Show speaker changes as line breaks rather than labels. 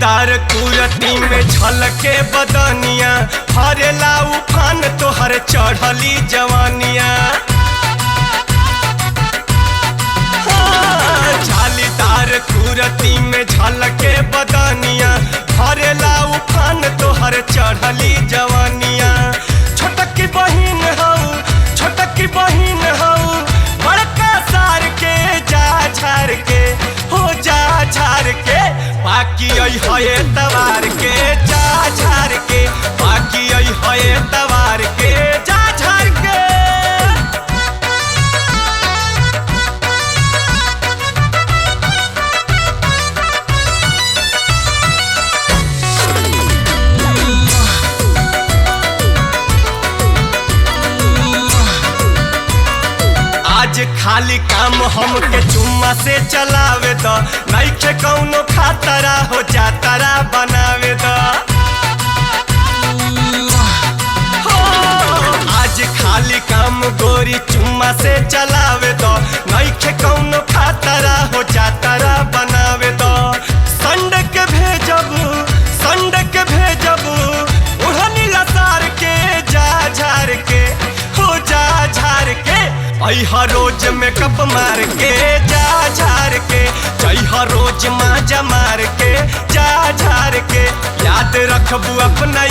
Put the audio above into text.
जालीदार कुरती में झलके बदनिया, हरेला उफान तोहर चढ़ली जवानिया। जालीदार कुरती में झलके बदनिया, हरेला उफान तोहर चढ़ली जवानिया। छोटकी बहिन हौ, छोटकी बहिन हौ, बड़का सार के जा झार के, हो जा झार के। बाकी आई है तवार के जा झार के, बाकी आई है तवार के जा झार के। आज खाली काम हमके चुम्मा से चलावे द, नइखे कौनो खातरा हो जातरा बनावे द। आज खाली काम गोरी चुम्मा से चलावे द, नइखे कौनो खातरा हो जातरा बनावे द। संडे के भेजब, संडे के भेजब, उड़नी लसार के जा झार के, हो जा झार के। अइहा रोज मेकअप मार के जा झार के, जइहा रोज माजा मार के जा झार के। याद रखबू अपना